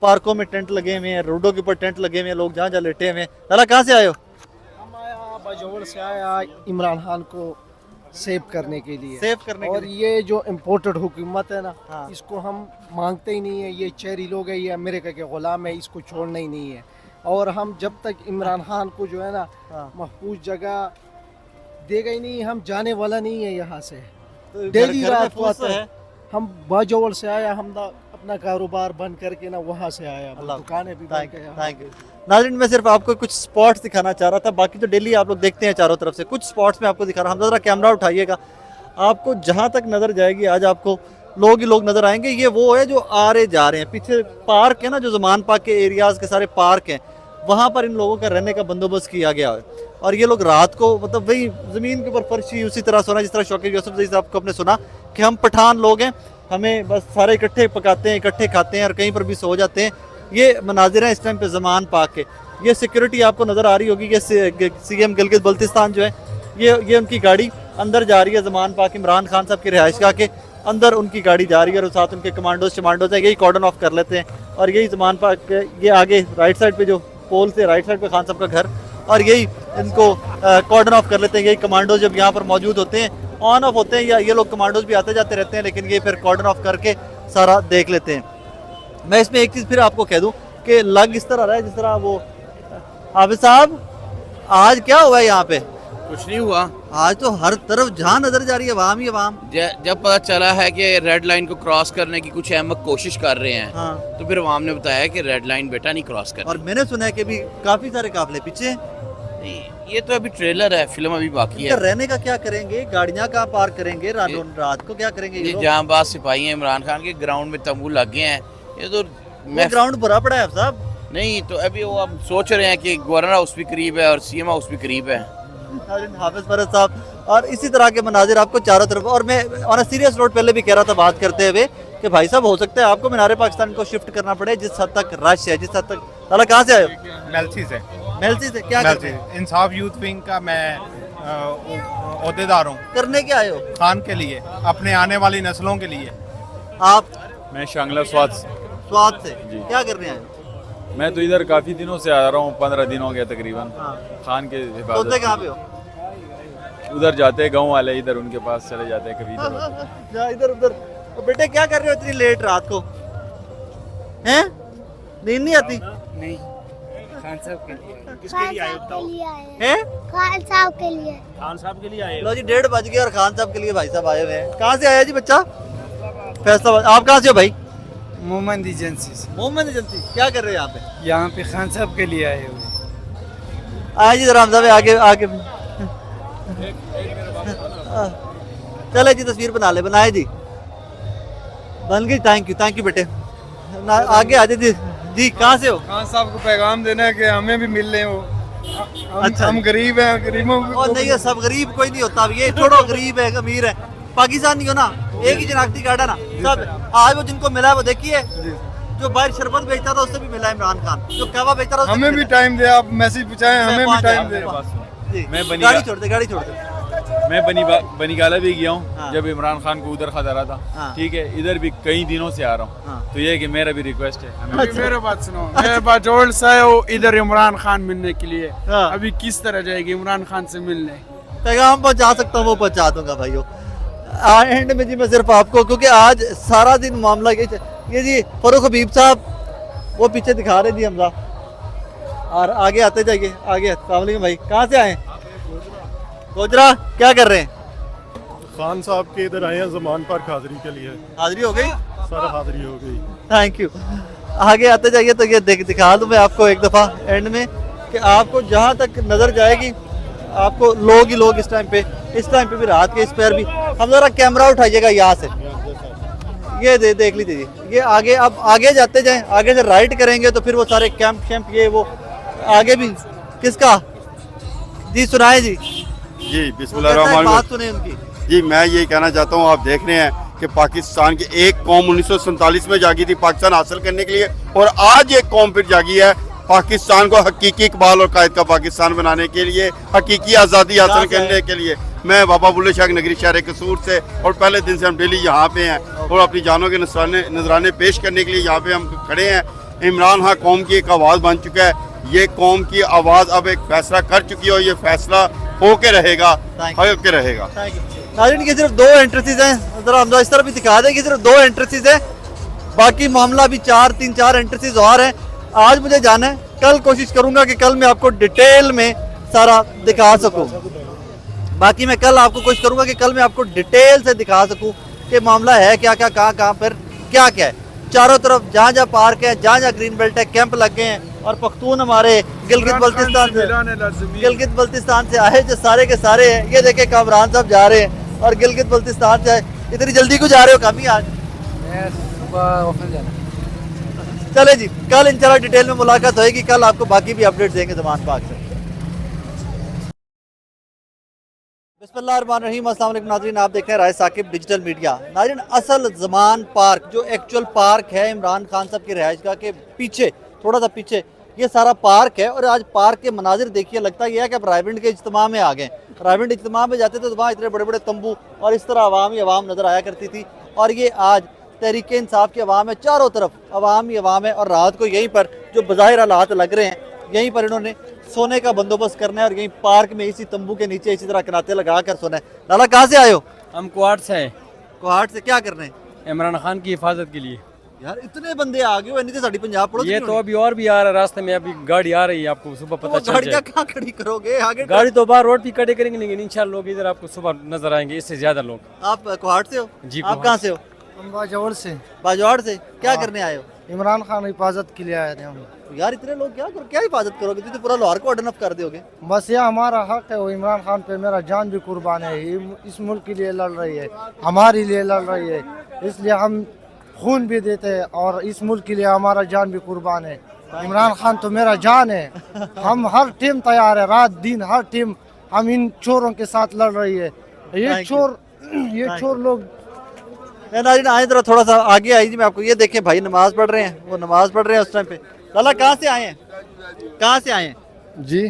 पार्कों में टेंट लगे हुए हैं, रोडों के ऊपर टेंट लगे हुए हैं, लोग जहाँ जहाँ लेटे हुए हैं। लाला कहाँ से आए हो? हम आया बाजोड़ से आया इमरान खान को सेव करने के लिए। सेव करने के और लिए। ये जो इम्पोर्टेड हुकूमत है ना, हाँ। इसको हम मांगते ही नहीं है। ये चेरी लोग है, ये अमेरिका के गुलाम है, इसको छोड़ना ही नहीं है। और हम जब तक इमरान खान को जो है ना हाँ। महफूज जगह देगा ही नहीं, हम जाने वाला नहीं है यहाँ से। तो डेली घर में रात को फूस तो आता है। है। हम बाजोड़ से आया, हम अपना कारोबार बंद करके ना वहाँ से आया, अल्लाह। दुकानें भी बंद थैंक किया। Thank you. नाज़रीन, मैं सिर्फ आपको कुछ स्पॉट्स दिखाना चाह रहा था, बाकी तो डेली आप लोग देखते हैं चारों तरफ से। कुछ स्पॉट्स में आपको दिखा रहा हूँ। हम ज़रा कैमरा उठाइएगा, आपको जहाँ तक नज़र जाएगी आज आपको लोग ही लोग नज़र आएंगे। ये वो है जो आ रहे जा रहे हैं। पीछे पार्क है ना, जो ज़मान पार्क के एरियाज़ के सारे पार्क हैं, वहाँ पर इन लोगों का रहने का बंदोबस्त किया गया है। और ये लोग रात को मतलब वही ज़मीन के ऊपर फर्शी उसी तरह सोना जिस तरह शौकीन यूसुफ ज़ई साहब को आपने सुना कि हम पठान लोग हैं, हमें बस सारे इकट्ठे पकाते हैं, इकट्ठे खाते हैं और कहीं पर भी सो जाते हैं। ये मनाजिर हैं इस टाइम पे ज़मान पार्क के। ये सिक्योरिटी आपको नज़र आ रही होगी कि CM गिलगित बल्तिस्तान जो है, ये उनकी गाड़ी अंदर जा रही है। ज़मान पार्क इमरान खान साहब की रिहाइशगाह के अंदर उनकी गाड़ी जा रही है और साथ उनके कमांडोज है। यही कॉर्डन ऑफ कर लेते हैं और यही ज़मान पार्क, ये आगे राइट साइड पे जो पोल से राइट साइड पे खान साहब का घर, और यही इनको कॉर्डन ऑफ कर लेते हैं। यही कमांडोज जब यहाँ पर मौजूद होते हैं, ऑन ऑफ होते हैं, या ये लोग कमांडोज भी आते जाते रहते हैं, लेकिन ये फिर कॉर्डन ऑफ करके सारा देख लेते हैं। मैं इसमें एक चीज़ फिर आपको कह दूं कि लग इस तरह रहा है जिस तरह वो हाफिज साहब, आज क्या हुआ है यहाँ पे? कुछ नहीं हुआ। आज तो हर तरफ जहाँ नजर जा रही है अवाम ही अवाम। जब पता चला है कि रेड लाइन को क्रॉस करने की कुछ अहमक कोशिश कर रहे हैं, हाँ। तो फिर अवाम ने बताया कि रेड लाइन बेटा नहीं क्रॉस करनी। और मैंने सुना है कि भी काफी सारे काफिले पीछे हैं। नहीं, ये तो अभी ट्रेलर है, फिल्म अभी बाकी है। रहने का क्या करेंगे? गाड़ियाँ कहाँ पार्क करेंगे? रात को क्या करेंगे? ये जहांबाज सिपाही हैं इमरान खान के, ग्राउंड में तंबू लग गए हैं। ये तो ग्राउंड भरा पड़ा है साहब। नहीं, तो अभी वो अब सोच रहे हैं कि गवर्नर हाउस भी करीब है और CM हाउस भी करीब है। हाफिज फरज साहब, और इसी तरह के मनाजिर आपको चारों तरफ। और मैं ऑन सीरियस नोट पहले भी कह रहा था बात करते हुए कि भाई साहब हो सकता है आपको मीनारे पाकिस्तान को शिफ्ट करना पड़े, जिस हद तक रश है, जिस हद तक। लाला कहाँ से आए हो? मेलसी से। मेलसी से क्या करते हैं? इंसाफ यूथ विंग का मैं ओहदेदार हूँ। करने क्या आए हो? खान के लिए, अपने आने वाली नस्लों के लिए। आप? मैं शांगला स्वाद से। स्वाद से क्या करने आए हो? मैं तो इधर काफ़ी दिनों से आ रहा हूँ, 15 दिन हो गया तकरीबन। हाँ। खान के सोते कहाँ पे हो? उधर जाते हैं, गांव वाले इधर उनके पास चले जाते हैं कभी इधर। जा इधर उधर। तो बेटे क्या कर रहे हो इतनी लेट रात को? हैं? नींद नहीं आती? नहीं, खान साहब के लिए। किसके लिए आए बताओ? हैं? खान साहब के लिए। खान साहब के लिए आए। लो जी 1:30 बज गए और खान साहब के लिए भाई साहब आए हुए हैं। कहाँ से आया जी बच्चा? फैसलाबाद। आप कहाँ से हो भाई? मोहम्मद एजेंसी से। मोहम्मद एजेंसी। क्या कर रहे हो यहाँ पे? यहाँ पे खान साहब के लिए आए हुए। आए जी जरा हमजा आगे आगे। चले जी तस्वीर बना ले। बनाए जी, बन गई। थैंक यू बेटे। आगे आ जाए जी। कहाँ से हो? खान साहब को पैगाम देना है कि हमें भी मिल रहे हो। अच्छा। हम गरीब हैं, गरीबों को। और नहीं है, सब गरीब कोई नहीं होता। ये छोड़ो गरीब है अमीर है, पाकिस्तानी हो ना, एक ही शनाख्ती कार्ड है ना सब। आज वो जिनको मिला है वो देखिए, जो बाहर शरबत बेचता था उससे भी मिला इमरान खान, जो कहवा बेचता था हमें भी टाइम दे, आप मैसेज पहुँचाएं, हमें भी टाइम दे। मैं गाड़ी छोड़ दे। मैं बनीगाला भी गया हूँ। हाँ। जब इमरान खान को उधर खतरा था। हाँ। ठीक है, इधर भी कई दिनों से आ रहा हूँ। हाँ। तो ये है कि मेरा भी रिक्वेस्ट है हमें अच्छा। मेरा बात सुनो, मैं बाजोड़ से आया हूँ इधर इमरान खान मिलने के लिए। हाँ। अभी किस तरह जाएगी इमरान खान से मिलने? पैगाम पहुंचा सकता हूँ वो पहुंचा दूंगा भाइयों। एंड में जी मैं सिर्फ आपको, क्योंकि आज सारा दिन मामला ये जी फरूख हबीब साहब वो पीछे दिखा रहे जी हमजा, और आगे आते जाइए आगे। अस्सलाम वालेकुम भाई, कहाँ से आए? गोजरा। क्या कर रहे हैं? खान साहब के इधर आए हैं ज़मान पार्क हाजिरी के लिए। हाजिरी हो गई? सर हाजिरी हो गई। Thank you. आगे आते जाइए तो ये दिखा दूं मैं आपको एक दफ़ा एंड में कि आपको जहाँ तक नज़र जाएगी आपको लोग ही लोग। इस टाइम पे भी रात के इस पर भी। हम ज़रा कैमरा उठाइएगा यहाँ से, ये देख लीजिए। ये आगे, अब आगे जाते जाएं, आगे से राइट करेंगे तो फिर वो सारे कैंप ये वो आगे भी। किसका जी? सुनाए जी। जी बिस्मिल्लाह। बात सुने उनकी। जी मैं ये कहना चाहता हूँ, आप देख रहे हैं कि पाकिस्तान की एक कौम 1947 में जागी थी पाकिस्तान हासिल करने के लिए, और आज एक कौम फिर जागी है पाकिस्तान को हकीकी इकबाल और कायद का पाकिस्तान बनाने के लिए, हकीकी आज़ादी हासिल करने के लिए। मैं बाबा बुल्ले शाह नगरी शहर कसूर से, और पहले दिन से हम डेली यहाँ पे हैं और अपनी जानों के नजराने पेश करने के लिए यहाँ पे हम खड़े हैं। इमरान खान कौम की एक आवाज़ बन चुका है। ये कौम की आवाज़ अब एक फैसला कर चुकी है और ये फैसला होके रहेगा, होके रहेगा। नाज़रीन की सिर्फ 2 एंट्रेंसेस हैं, जरा हम इस तरफ भी दिखा दें कि सिर्फ 2 एंट्रेंसेस हैं, बाकी मामला भी 3-4 एंट्रेंसेस और हैं। आज मुझे जाना है, कल कोशिश करूंगा कि कल मैं आपको डिटेल में सारा दिखा सकूं। बाकी मैं कल आपको कोशिश करूंगा कि कल मैं आपको डिटेल से दिखा सकूं कि मामला है क्या क्या, कहाँ पर क्या क्या है। चारों तरफ जहाँ जहाँ पार्क है, जहाँ जहाँ ग्रीन बेल्ट है, कैंप लगे हैं। और पख्तून हमारे गिलगित बल्तिस्तान से आए जो सारे के सारे हैं। ये देखे कामरान साहब जा रहे हैं और गिलगित बल्तिस्तान से आए। इतनी जल्दी क्यों जा रहे हो कामी आज? चले जी, कल इंशाल्लाह डिटेल में मुलाकात होगी। कल आपको बाकी भी अपडेट देंगे ज़मान पार्क से। बिस्मिल्लाहिर्रहमानिर्रहीम, अस्सलाम वालेकुम नाज़रीन, आप देख रहे हैं राय साकिब डिजिटल मीडिया। नाज़रीन, असल ज़मान पार्क जो एक्चुअल पार्क है इमरान खान साहब की रिहाइश गाह के पीछे, थोड़ा सा पीछे ये सारा पार्क है। और आज पार्क के मनाजिर देखिए, लगता यह है कि आप रायविंड के इज्तिमा में आ गए। रायविंड इज्तिमा में जाते थे तो वहाँ इतने बड़े बड़े तंबू और इस तरह अवाम ही अवाम नज़र आया करती थी। और ये आज तहरीक इंसाफ की अवाम है, चारों तरफ अवाम ही अवाम है। और रात को यहीं पर जो बज़ाहिर हालात लग रहे हैं, यहीं पर इन्होंने सोने का बंदोबस्त करना है और यहीं पार्क में इसी तंबू के नीचे इसी तरह कनाते लगा कर सोना है। लाला कहाँ से आए हो? हम कुहाट से हैं। कुहाट से क्या कर रहे हैं? इमरान खान की हिफाजत के लिए। यार इतने बंदे आ गए हो, इन्हीं से साड़ी पंजाब पड़ो। ये तो अभी और भी आ रहा है रास्ते में, अभी गाड़ी आ रही है, आपको सुबह पता चल गाड़ियाँ जाएगा। कहाँ खड़ी करोगे आगे? गाड़ी तो बाहर रोड पे खड़े करेंगे, लेकिन इंशाल्लाह लोग इधर आपको सुबह नजर आएंगे, इससे ज्यादा लोग। आप कुहाट से हो? जी, आप कहाँ से हो? हम बाजौर से। बाजवाड़ से। क्या करने आए हो? इमरान खान हिफाजत के लिए आए थे हम। यार इतने लोग क्या हिफाजत करोगे? तुम तो पूरा लाहौर को अडनफ कर दोगे। बस यह हमारा हक है, वो इमरान खान पे मेरा जान भी कुर्बान है। ये इस मुल्क के लिए लड़ रही है, हमारे लिए लड़ रही है, इसलिए हम खून भी देते हैं और इस मुल्क के लिए हमारा जान भी कुर्बान है। इमरान खान तो मेरा जान है। हम हर टीम तैयार है, रात दिन हर टीम हम इन चोरों के साथ लड़ रही है। ये चोर लोग। नाज़रीन आए जरा थोड़ा सा आगे आई जी, मैं आपको ये देखें भाई नमाज पढ़ रहे हैं, वो नमाज पढ़ रहे हैं उस टाइम पे। लाला कहाँ से आए हैं? कहाँ से आए हैं जी,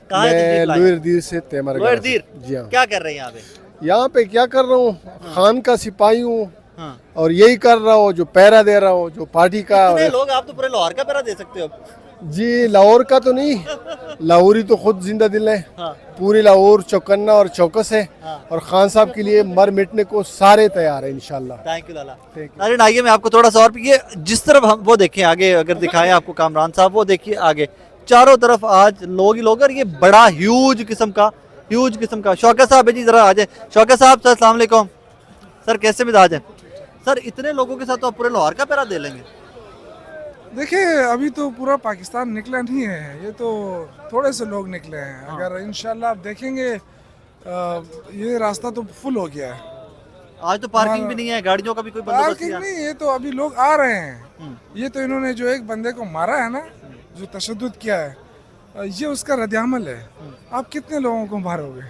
कहाँ मैं लोहरदीर से तेमर। लोहरदीर। जी हाँ। क्या कर रहे हैं यहाँ पे? यहाँ पे क्या कर रहा हूँ, खान का सिपाही हूँ हाँ। और यही कर रहा हूँ, जो पैरा दे रहा हूँ, जो पार्टी का। इतने लोग, आप तो पूरे लाहौर का पैरा दे सकते हो। जी, लाहौर का तो नहीं, लाहौरी तो खुद जिंदा दिल है। हाँ। पूरी लाहौर चौकन्ना और चौकस है। हाँ। और खान साहब के लिए मर मिटने को सारे तैयार है इंशाल्लाह। थैंक यू लाला। नाज़रीन आइए मैं आपको थोड़ा सा और ये जिस तरफ हम वो देखें आगे, अगर दिखाएं आपको कामरान साहब, वो देखिए आगे चारों तरफ आज लोग ही लोग। और ये बड़ा ह्यूज किस्म का शौकत साहब है जी, जरा आ जाए। शौकत साहब सर अस्सलाम वालेकुम। सर कैसे मिजाज है? सर इतने लोगों के साथ तो आप पूरे लाहौर का पैरा दे लेंगे? देखिए, अभी तो पूरा पाकिस्तान निकला नहीं है, ये तो थोड़े से लोग निकले हैं। अगर इंशाल्लाह आप देखेंगे ये रास्ता तो फुल हो गया है। आज तो पार्किंग भी नहीं है, गाड़ियों का भी कोई बंदोबस्त पार्किंग नहीं, ये तो अभी लोग आ रहे हैं। ये तो इन्होंने जो एक बंदे को मारा है ना, जो तशद्दुद किया है, ये उसका रद्द-ए-अमल है। आप कितने लोगों को मारोगे?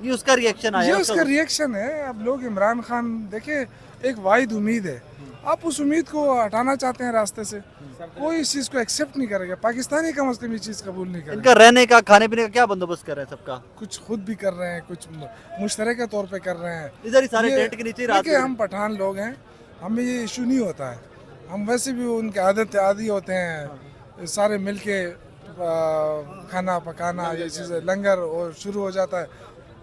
ये उसका रिएक्शन आया, ये उसका रिएक्शन है। अब लोग इमरान खान देखिए, एक वाहिद उम्मीद है, आप उस उम्मीद को हटाना चाहते हैं रास्ते से। कोई इस चीज को एक्सेप्ट नहीं करेगा, पाकिस्तानी कम से कम ये चीज कबूल नहीं करेगा। इनका रहने का, खाने पीने का क्या बंदोबस्त कर रहे हैं सबका? कुछ खुद भी कर रहे हैं, कुछ मुश्तरक के तौर पे कर रहे हैं। इधर ही सारे टेंट के नीचे ही रात देखिए, हम पठान लोग हैं, हमें ये इशू नहीं होता है। हम वैसे भी उनके आदी होते हैं, सारे मिलके खाना पकाना, ये चीज़ें लंगर और शुरू हो जाता है,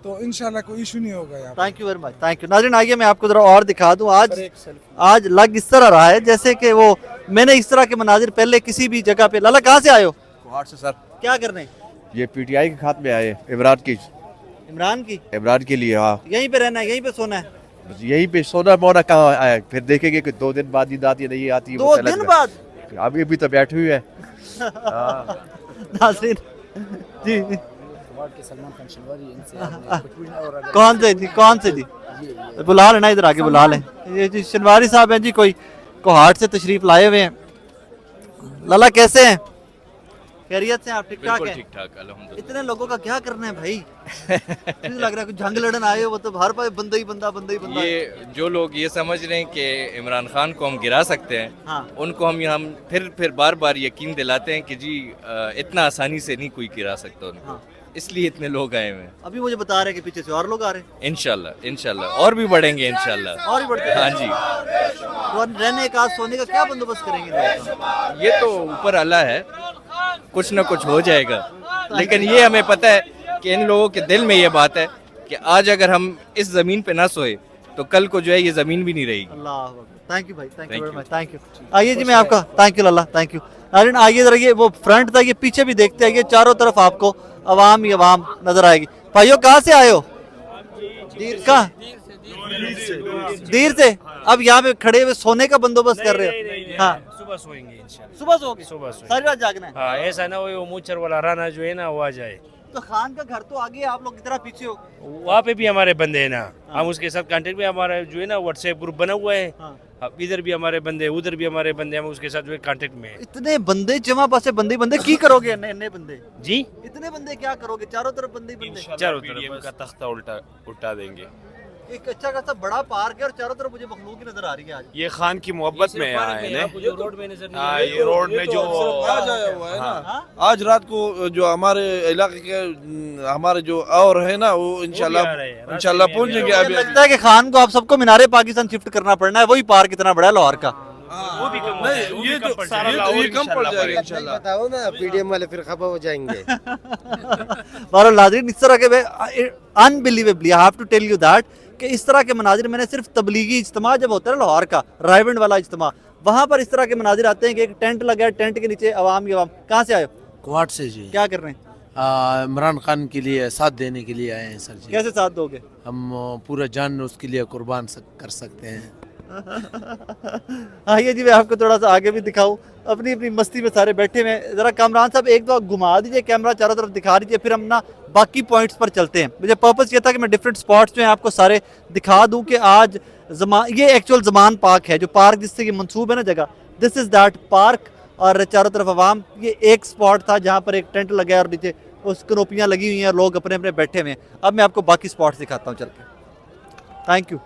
तो इंशाल्लाह कोई इशू नहीं होगा यहाँ। Thank you very much, thank you. नाज़रीन आइए मैं आपको जरा और दिखा दूं। आज लग इस तरह रहा है जैसे कि वो मैंने इस तरह के मनाजिर पहले किसी भी जगह पे। लाला कहाँ से आए हो? कुहाट से सर। क्या करने? ये पीटीआई के खात में आए, इमरान इमरान की के लिए। हाँ, यहीं पे रहना है, यहीं पे सोना है? बस यहीं पे सोना मोना कहाँ आया, फिर देखेंगे कि 2 दिन बाद नींद आती है नहीं आती है। 2 दिन बाद? अभी भी तो बैठे हुए हैं। नाज़रीन जी, कौन से जी बुला लेना, इधर आगे बुला लें। ये जी शनवारी साहब हैं जी, कोई कोहाट से तशरीफ लाए हुए हैं। लाला कैसे हैं? खैरियत से? आप ठीक ठाक हैं? ठीक ठाक अल्हम्दुलिल्लाह। इतने लोगों का क्या करना है भाई? मुझे लग रहा है कुछ जंग लड़न आए हो, वो तो हर पास बंदा ही बंदा। ये जो लोग ये समझ रहे हैं कि इमरान खान को हम गिरा सकते हैं, हाँ। उनको हम फिर बार बार यकीन दिलाते हैं कि जी इतना आसानी से नहीं कोई गिरा सकता उनको। हाँ। इसलिए इतने लोग आए हुए हैं। अभी मुझे बता रहे हैं कि पीछे से और लोग आ रहे हैं इंशाल्लाह इंशाल्लाह और भी बढ़ेंगे इंशाल्लाह। और ही बढ़ते हैं। हाँ जी, तो रहने का सोने का क्या बंदोबस्त करेंगे इन लोगों का? ये तो ऊपर अल्लाह है, कुछ ना कुछ हो जाएगा। लेकिन ये हमें पता है कि इन लोगों के दिल में ये बात है कि आज अगर हम इस जमीन पे ना सोए तो कल को जो है ये जमीन भी नहीं रहेगी। अल्लाह थैंक यू भाई, thank you Thank very you. Much, thank you. आइए जी, मैं आपका thank you Allah, thank you. नाज़रीन आइए जरा, ये वो फ्रंट था, ये पीछे भी देखते हैं, ये चारों तरफ आपको अवाम ही अवाम नजर आएगी। भाइयों कहाँ से आए हो? कहाँ? देर से। अब यहाँ पे खड़े हुए सोने का बंदोबस्त कर रहे हो? हाँ, सुबह सोएंगे इंशाल्लाह। सुबह सोओगे? सुबह सोएंगे। सारी रात जागना है? हाँ, ऐसा ना वो मूचर वाला राना जो है ना वो आ जाए। तो खान का घर तो आगे, आप लोग कितना पीछे हो? वहाँ पे भी हमारे बंदे हैं ना, हम उसके साथ कांटेक्ट में, हमारा जो है ना व्हाट्सएप ग्रुप बना हुआ है। हाँ। अब इधर भी हमारे बंदे, उधर भी हमारे बंदे, हम उसके साथ जो है कांटेक्ट में है। इतने बंदे जमा पासे बंदे बंदे की करोगे? इतने बंदे, जी, इतने बंदे क्या करोगे? चारों तरफ बंदे ही बंदे। चारों तरफ का तख्ता उल्टा देंगे। एक अच्छा खासा बड़ा पार्क है और चारों तरफ मुझे मखलूक ही नजर आ रही है आज। ये खान की मोहब्बत में आए हैं। रोड में नजर नहीं हाँ, ये रोड में जो आज आया हुआ है ना, हाँ? आज रात को जो हमारे इलाके के हमारे जो और है ना वो इंशाल्लाह आ रहे हैं, इंशाल्लाह पहुंचेंगे। मुझे अभी लगता है कि खान को आप सबको मीनारे पाकिस्तान शिफ्ट करना पड़ना है, वही पार्क इतना बड़ा है लाहौर का। वो भी कम नहीं, ये तो सारा ये कम पड़ जाएगा इंशाल्लाह। बताओ ना, पीडीएम वाले फिर खफा हो जाएंगे। बहरहाल नाज़रीन, इस तरह के unbelievably I have to tell you that कि इस तरह के मनाजिर मैंने सिर्फ तबलीगी इज्तिमा जब होता है ना लाहौर का, रायविंड वाला इज्तिमा, वहाँ पर इस तरह के मनाजिर आते हैं कि एक टेंट लगा है, टेंट के नीचे अवाम ही अवाम। कहाँ से आए हो? क्वाड से जी, क्या कर रहे हैं? इमरान खान के लिए साथ देने के लिए आए हैं सर जी। कैसे साथ दोगे? हम पूरा जान उसके लिए कुर्बान कर सकते हैं। आइए जी, मैं आपको थोड़ा सा आगे भी दिखाऊं। अपनी अपनी मस्ती में सारे बैठे हुए हैं। जरा कामरान साहब एक दो घुमा दीजिए कैमरा, चारों तरफ दिखा दीजिए, फिर हम ना बाकी पॉइंट्स पर चलते हैं। मुझे पर्पस ये था कि मैं डिफरेंट स्पॉट्स जो हैं आपको सारे दिखा दूं कि आज ये एक्चुअल जमान पार्क है, जो पार्क जिससे ये मंसूब है ना जगह, दिस इज़ दैट पार्क। और चारों तरफ आवाम, ये एक स्पॉट था जहाँ पर एक टेंट लगा है और नीचे उस कनोपियाँ लगी हुई हैं, लोग अपने अपने बैठे हुए हैं। अब मैं आपको बाकी स्पॉट्स दिखाता हूँ चल के। Thank you.